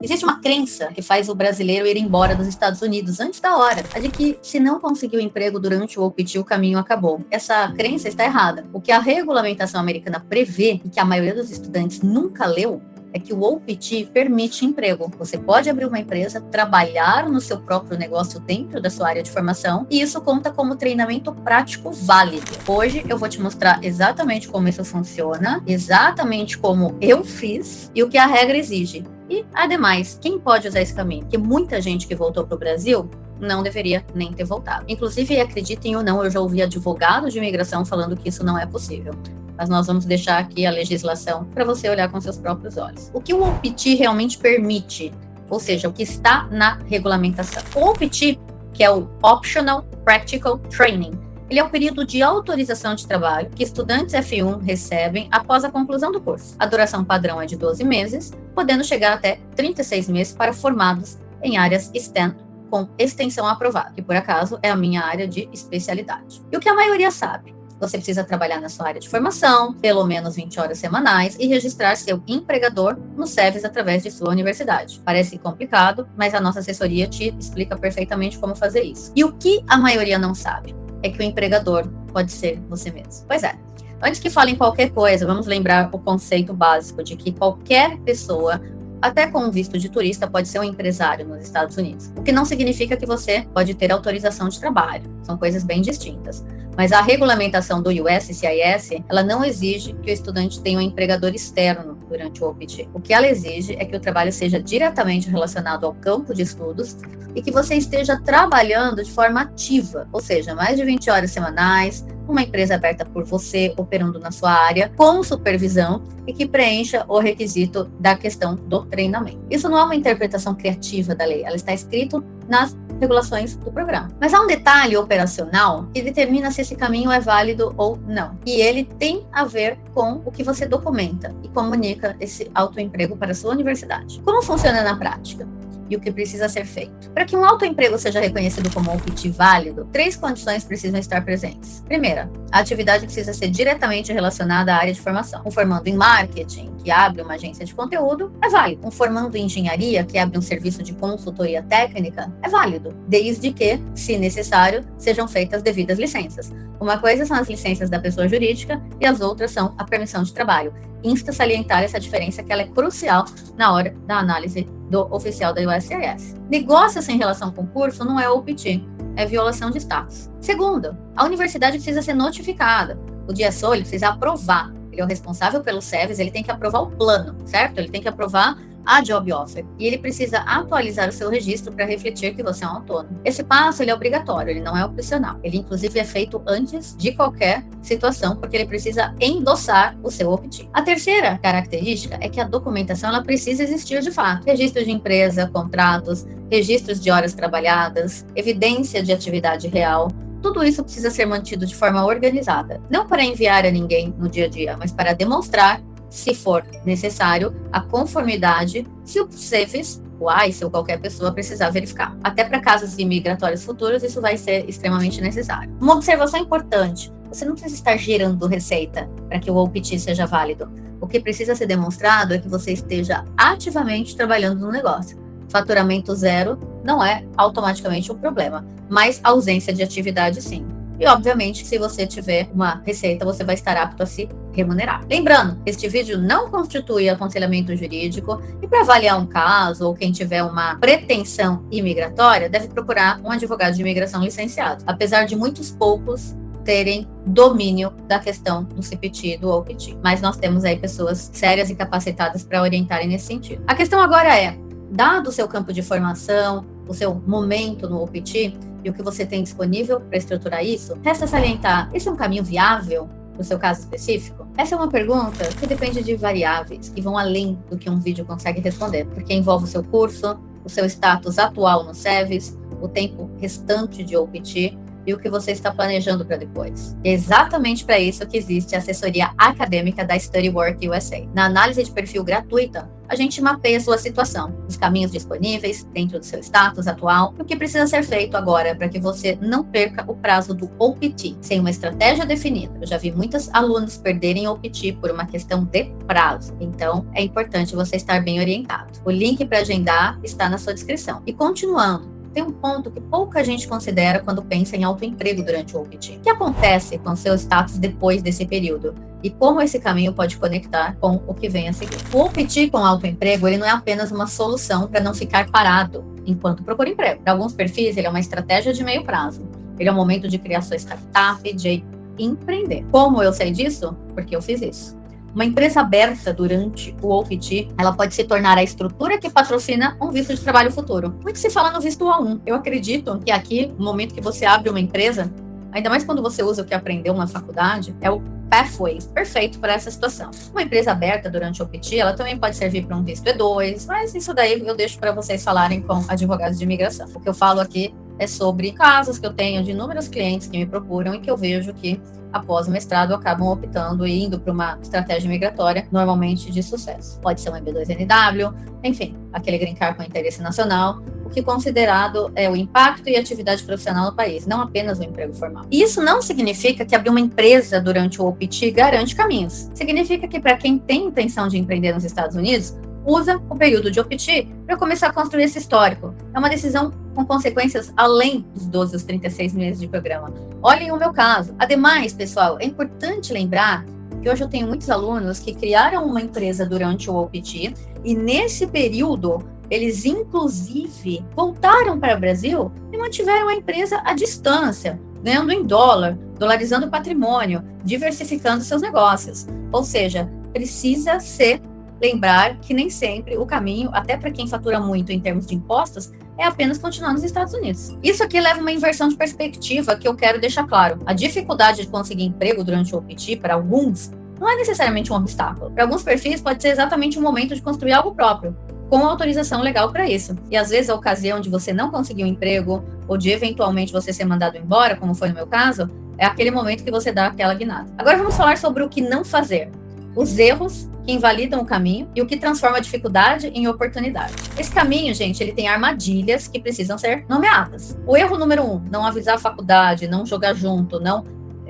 Existe uma crença que faz o brasileiro ir embora dos Estados Unidos antes da hora, a de que se não conseguiu emprego durante o OPT, o caminho acabou. Essa crença está errada. O que a regulamentação americana prevê, e que a maioria dos estudantes nunca leu, é que o OPT permite emprego. Você pode abrir uma empresa, trabalhar no seu próprio negócio dentro da sua área de formação, e isso conta como treinamento prático válido. Hoje eu vou te mostrar exatamente como isso funciona, exatamente como eu fiz e o que a regra exige. E, ademais, quem pode usar esse caminho? Porque muita gente que voltou para o Brasil não deveria nem ter voltado. Inclusive, acreditem ou não, eu já ouvi advogados de imigração falando que isso não é possível. Mas nós vamos deixar aqui a legislação para você olhar com seus próprios olhos. O que o OPT realmente permite, ou seja, o que está na regulamentação. O OPT, que é o Optional Practical Training, ele é o período de autorização de trabalho que estudantes F1 recebem após a conclusão do curso. A duração padrão é de 12 meses, podendo chegar até 36 meses para formados em áreas STEM com extensão aprovada, que por acaso é a minha área de especialidade. E o que a maioria sabe? Você precisa trabalhar na sua área de formação, pelo menos 20 horas semanais, e registrar seu empregador no SEVES através de sua universidade. Parece complicado, mas a nossa assessoria te explica perfeitamente como fazer isso. E o que a maioria não sabe? É que o empregador pode ser você mesmo. Pois é. Antes que falem qualquer coisa, vamos lembrar o conceito básico de que qualquer pessoa, até com visto de turista, pode ser um empresário nos Estados Unidos. O que não significa que você pode ter autorização de trabalho. São coisas bem distintas. Mas a regulamentação do USCIS, ela não exige que o estudante tenha um empregador externo durante o OPT. O que ela exige é que o trabalho seja diretamente relacionado ao campo de estudos e que você esteja trabalhando de forma ativa, ou seja, mais de 20 horas semanais, uma empresa aberta por você, operando na sua área, com supervisão e que preencha o requisito da questão do treinamento. Isso não é uma interpretação criativa da lei, ela está escrito nas regulações do programa. Mas há um detalhe operacional que determina se esse caminho é válido ou não. E ele tem a ver com o que você documenta e comunica esse autoemprego para a sua universidade. Como funciona na prática? E o que precisa ser feito. Para que um autoemprego seja reconhecido como um OPT válido, 3 condições precisam estar presentes. Primeira, a atividade precisa ser diretamente relacionada à área de formação. Um formando em marketing, que abre uma agência de conteúdo, é válido. Um formando em engenharia, que abre um serviço de consultoria técnica, é válido, desde que, se necessário, sejam feitas devidas licenças. Uma coisa são as licenças da pessoa jurídica e as outras são a permissão de trabalho. Insta salientar essa diferença, que ela é crucial na hora da análise do oficial da USCIS. Negócio sem relação com curso não é OPT, é violação de status. Segundo, a universidade precisa ser notificada. O DSO ele precisa aprovar. Ele é o responsável pelo SEVES, ele tem que aprovar o plano, certo? Ele tem que aprovar a job offer. E ele precisa atualizar o seu registro para refletir que você é um autônomo. Esse passo ele é obrigatório, ele não é opcional. Ele, inclusive, é feito antes de qualquer situação, porque ele precisa endossar o seu OPT. A terceira característica é que a documentação ela precisa existir de fato. Registro de empresa, contratos, registros de horas trabalhadas, evidência de atividade real. Tudo isso precisa ser mantido de forma organizada. Não para enviar a ninguém no dia a dia, mas para demonstrar, se for necessário, a conformidade, se o SEVES, o ICE ou qualquer pessoa precisar verificar. Até para casos imigratórios futuros, isso vai ser extremamente necessário. Uma observação importante: você não precisa estar gerando receita para que o OPT seja válido. O que precisa ser demonstrado é que você esteja ativamente trabalhando no negócio. Faturamento zero não é automaticamente um problema, mas ausência de atividade sim. E, obviamente, se você tiver uma receita, você vai estar apto a se remunerar. Lembrando, este vídeo não constitui aconselhamento jurídico e para avaliar um caso ou quem tiver uma pretensão imigratória, deve procurar um advogado de imigração licenciado. Apesar de muitos poucos terem domínio da questão do CPT e do OPT. Mas nós temos aí pessoas sérias e capacitadas para orientarem nesse sentido. A questão agora é, dado o seu campo de formação, o seu momento no OPT, e o que você tem disponível para estruturar isso, resta salientar, esse é um caminho viável no seu caso específico? Essa é uma pergunta que depende de variáveis que vão além do que um vídeo consegue responder, porque envolve o seu curso, o seu status atual no SEVES, o tempo restante de OPT, e o que você está planejando para depois. É exatamente para isso que existe a assessoria acadêmica da Study Work USA. Na análise de perfil gratuita, a gente mapeia a sua situação, os caminhos disponíveis dentro do seu status atual e o que precisa ser feito agora para que você não perca o prazo do OPT sem uma estratégia definida. Eu já vi muitos alunos perderem o OPT por uma questão de prazo, então é importante você estar bem orientado. O link para agendar está na sua descrição. E continuando, tem um ponto que pouca gente considera quando pensa em autoemprego durante o OPT. O que acontece com seu status depois desse período? E como esse caminho pode conectar com o que vem a seguir? O OPT com autoemprego, ele não é apenas uma solução para não ficar parado enquanto procura emprego. Para alguns perfis, ele é uma estratégia de meio prazo. Ele é um momento de criar sua startup, de empreender. Como eu sei disso? Porque eu fiz isso. Uma empresa aberta durante o OPT, ela pode se tornar a estrutura que patrocina um visto de trabalho futuro. Muito se fala no visto A1. Eu acredito que aqui, no momento que você abre uma empresa, ainda mais quando você usa o que aprendeu na faculdade, é o pathway perfeito para essa situação. Uma empresa aberta durante o OPT, ela também pode servir para um visto E2, mas isso daí eu deixo para vocês falarem com advogados de imigração. O que eu falo aqui é sobre casos que eu tenho de inúmeros clientes que me procuram e que eu vejo que, após o mestrado, acabam optando e indo para uma estratégia migratória, normalmente de sucesso. Pode ser um MB2NW, enfim, aquele green card com interesse nacional, o que considerado é o impacto e atividade profissional no país, não apenas o emprego formal. E isso não significa que abrir uma empresa durante o OPT garante caminhos. Significa que para quem tem intenção de empreender nos Estados Unidos, usa o período de OPT para começar a construir esse histórico. É uma decisão com consequências além dos 12 aos 36 meses de programa. Olhem o meu caso. Ademais, pessoal, é importante lembrar que hoje eu tenho muitos alunos que criaram uma empresa durante o OPT e nesse período eles inclusive voltaram para o Brasil e mantiveram a empresa à distância, ganhando em dólar, dolarizando o patrimônio, diversificando seus negócios. Ou seja, precisa ser lembrar que nem sempre o caminho, até para quem fatura muito em termos de impostos, é apenas continuar nos Estados Unidos. Isso aqui leva uma inversão de perspectiva que eu quero deixar claro. A dificuldade de conseguir emprego durante o OPT, para alguns, não é necessariamente um obstáculo. Para alguns perfis, pode ser exatamente o momento de construir algo próprio, com autorização legal para isso. E às vezes a ocasião de você não conseguir um emprego, ou de eventualmente você ser mandado embora, como foi no meu caso, é aquele momento que você dá aquela guinada. Agora vamos falar sobre o que não fazer. Os erros que invalidam o caminho e o que transforma a dificuldade em oportunidade. Esse caminho, gente, ele tem armadilhas que precisam ser nomeadas. O erro número 1, não avisar a faculdade, não jogar junto, não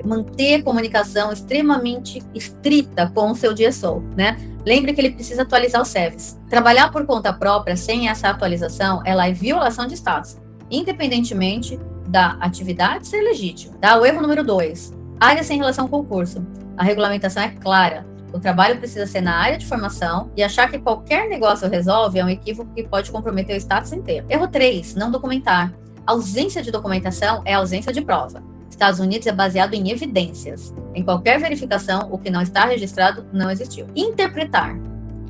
manter a comunicação extremamente estrita com o seu DSO, né? Lembre que ele precisa atualizar os CEVs. Trabalhar por conta própria sem essa atualização, ela é violação de status, independentemente da atividade ser legítima. Tá? O erro número 2, área sem relação com o curso. A regulamentação é clara. O trabalho precisa ser na área de formação e achar que qualquer negócio resolve é um equívoco que pode comprometer o status inteiro. Erro 3, não documentar. A ausência de documentação é ausência de prova. Estados Unidos é baseado em evidências. Em qualquer verificação, o que não está registrado não existiu. Interpretar.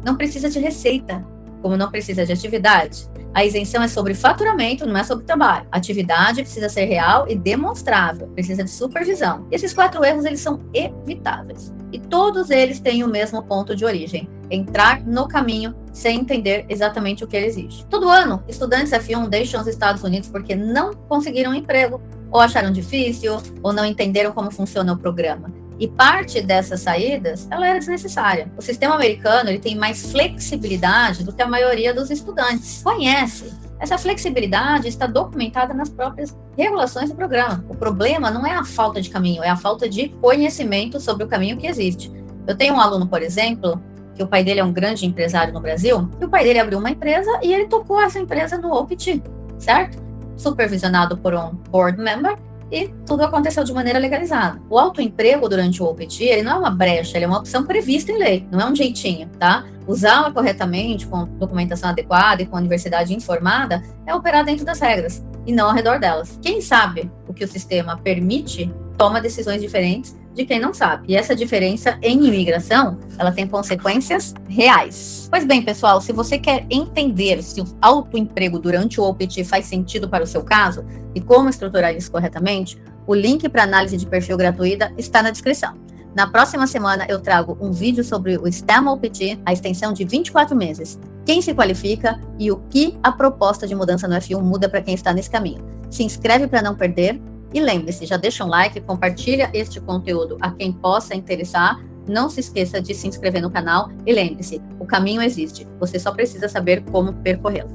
Não precisa de receita, como não precisa de atividade. A isenção é sobre faturamento, não é sobre trabalho. A atividade precisa ser real e demonstrável, precisa de supervisão. E esses 4 erros, eles são evitáveis. E todos eles têm o mesmo ponto de origem: entrar no caminho sem entender exatamente o que ele exige. Todo ano, estudantes F1 deixam os Estados Unidos porque não conseguiram emprego, ou acharam difícil, ou não entenderam como funciona o programa. E parte dessas saídas, ela era desnecessária. O sistema americano, ele tem mais flexibilidade do que a maioria dos estudantes conhece. Essa flexibilidade está documentada nas próprias regulações do programa. O problema não é a falta de caminho, é a falta de conhecimento sobre o caminho que existe. Eu tenho um aluno, por exemplo, que o pai dele é um grande empresário no Brasil, e o pai dele abriu uma empresa e ele tocou essa empresa no OPT, certo? Supervisionado por um board member, e tudo aconteceu de maneira legalizada. O autoemprego durante o OPT, ele não é uma brecha, ele é uma opção prevista em lei, não é um jeitinho, tá? Usá-la corretamente, com documentação adequada e com a universidade informada, é operar dentro das regras, e não ao redor delas. Quem sabe o que o sistema permite, toma decisões diferentes de quem não sabe. E essa diferença em imigração, ela tem consequências reais. Pois bem, pessoal, se você quer entender se o autoemprego durante o OPT faz sentido para o seu caso e como estruturar isso corretamente, o link para análise de perfil gratuita está na descrição. Na próxima semana eu trago um vídeo sobre o STEM OPT, a extensão de 24 meses, quem se qualifica e o que a proposta de mudança no F1 muda para quem está nesse caminho. Se inscreve para não perder E lembre-se, já deixa um like, compartilha este conteúdo a quem possa interessar. Não se esqueça de se inscrever no canal e lembre-se, o caminho existe, você só precisa saber como percorrê-lo.